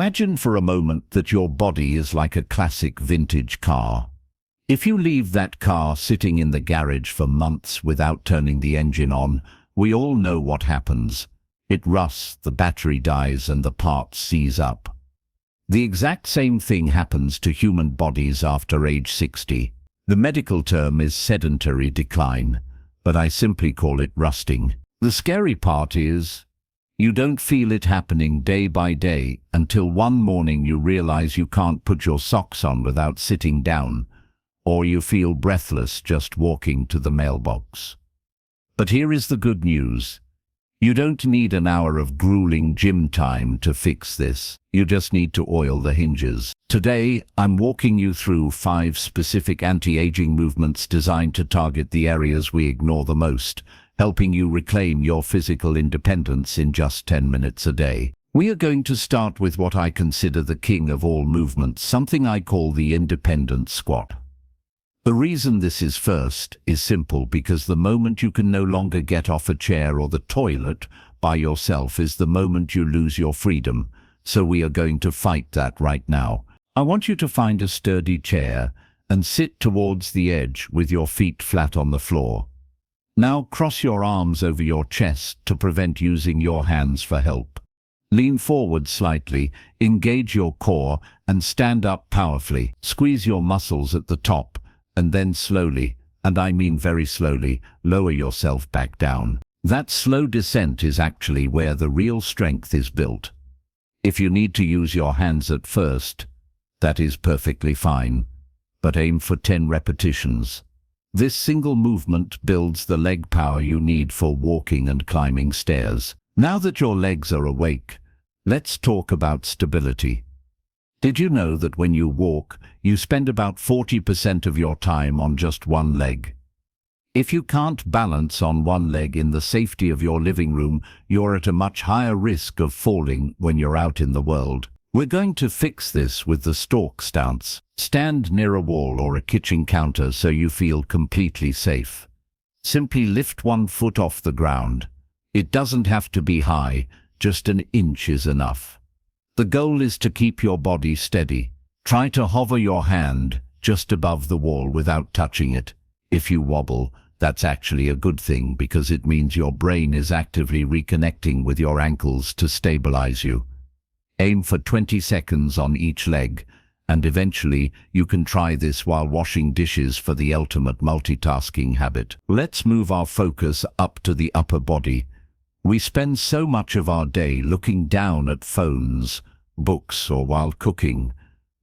Imagine for a moment that your body is like a classic vintage car. If you leave that car sitting in the garage for months without turning the engine on, we all know what happens. It rusts, the battery dies, and the parts seize up. The exact same thing happens to human bodies after age 60. The medical term is sedentary decline, but I simply call it rusting. The scary part is, you don't feel it happening day by day until one morning you realize you can't put your socks on without sitting down, or you feel breathless just walking to the mailbox. But here is the good news. You don't need an hour of grueling gym time to fix this. You just need to oil the hinges. Today, I'm walking you through 5 specific anti-aging movements designed to target the areas we ignore the most, helping you reclaim your physical independence in just 10 minutes a day. We are going to start with what I consider the king of all movements, something I call the independent squat. The reason this is first is simple, because the moment you can no longer get off a chair or the toilet by yourself is the moment you lose your freedom. So we are going to fight that right now. I want you to find a sturdy chair and sit towards the edge with your feet flat on the floor. Now cross your arms over your chest to prevent using your hands for help. Lean forward slightly, engage your core, and stand up powerfully. Squeeze your muscles at the top, and then slowly, and I mean very slowly, lower yourself back down. That slow descent is actually where the real strength is built. If you need to use your hands at first, that is perfectly fine, but aim for 10 repetitions. This single movement builds the leg power you need for walking and climbing stairs. Now that your legs are awake, let's talk about stability. Did you know that when you walk, you spend about 40% of your time on just one leg? If you can't balance on one leg in the safety of your living room, you're at a much higher risk of falling when you're out in the world. We're going to fix this with the stork stance. Stand near a wall or a kitchen counter so you feel completely safe. Simply lift one foot off the ground. It doesn't have to be high, just an inch is enough. The goal is to keep your body steady. Try to hover your hand just above the wall without touching it. If you wobble, that's actually a good thing, because it means your brain is actively reconnecting with your ankles to stabilize you. Aim for 20 seconds on each leg, and eventually you can try this while washing dishes for the ultimate multitasking habit. Let's move our focus up to the upper body. We spend so much of our day looking down at phones, books, or while cooking,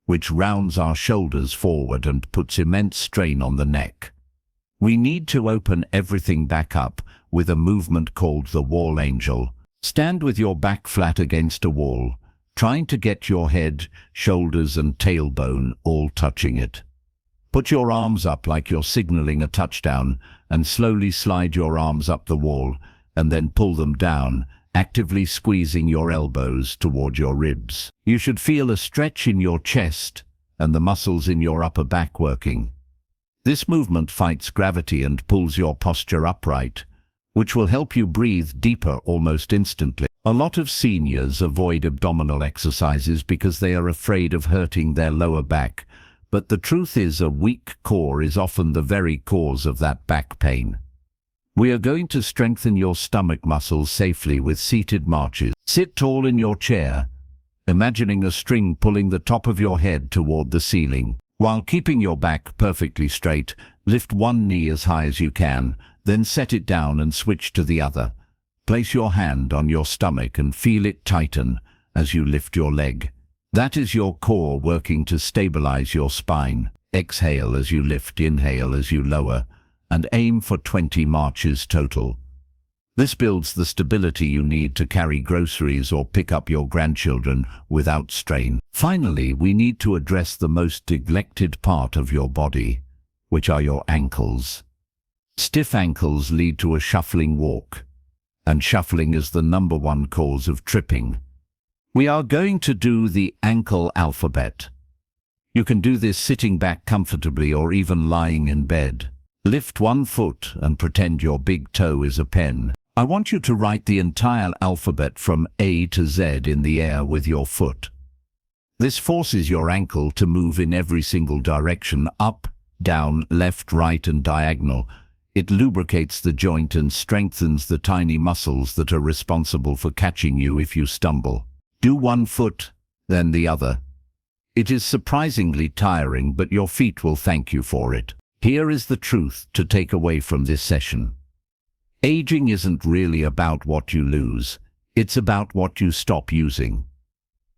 which rounds our shoulders forward and puts immense strain on the neck. We need to open everything back up with a movement called the wall angel. Stand with your back flat against a wall, trying to get your head, shoulders, and tailbone all touching it. Put your arms up like you're signaling a touchdown, and slowly slide your arms up the wall, and then pull them down, actively squeezing your elbows toward your ribs. You should feel a stretch in your chest and the muscles in your upper back working. This movement fights gravity and pulls your posture upright, which will help you breathe deeper almost instantly. A lot of seniors avoid abdominal exercises because they are afraid of hurting their lower back, but the truth is a weak core is often the very cause of that back pain. We are going to strengthen your stomach muscles safely with seated marches. Sit tall in your chair, imagining a string pulling the top of your head toward the ceiling. While keeping your back perfectly straight, lift one knee as high as you can, then set it down and switch to the other. Place your hand on your stomach and feel it tighten as you lift your leg. That is your core working to stabilize your spine. Exhale as you lift, inhale as you lower, and aim for 20 marches total. This builds the stability you need to carry groceries or pick up your grandchildren without strain. Finally, we need to address the most neglected part of your body, which are your ankles. Stiff ankles lead to a shuffling walk, and shuffling is the #1 cause of tripping. We are going to do the ankle alphabet. You can do this sitting back comfortably or even lying in bed. Lift one foot and pretend your big toe is a pen. I want you to write the entire alphabet from A to Z in the air with your foot. This forces your ankle to move in every single direction, up, down, left, right, and diagonal. It lubricates the joint and strengthens the tiny muscles that are responsible for catching you if you stumble. Do one foot, then the other. It is surprisingly tiring, but your feet will thank you for it. Here is the truth to take away from this session. Aging isn't really about what you lose. It's about what you stop using.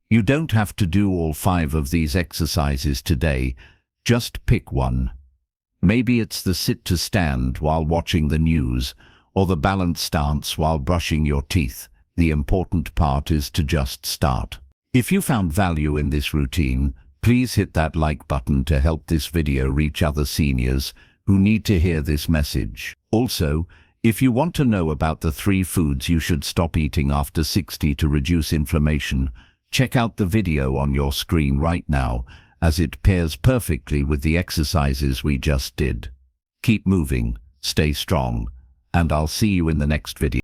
You don't have to do all 5 of these exercises today. Just pick one. Maybe it's the sit to stand while watching the news, or the balanced stance while brushing your teeth. The important part is to just start. If you found value in this routine, please hit that like button to help this video reach other seniors who need to hear this message. Also, if you want to know about the 3 foods you should stop eating after 60 to reduce inflammation, check out the video on your screen right now, as it pairs perfectly with the exercises we just did. Keep moving, stay strong, and I'll see you in the next video.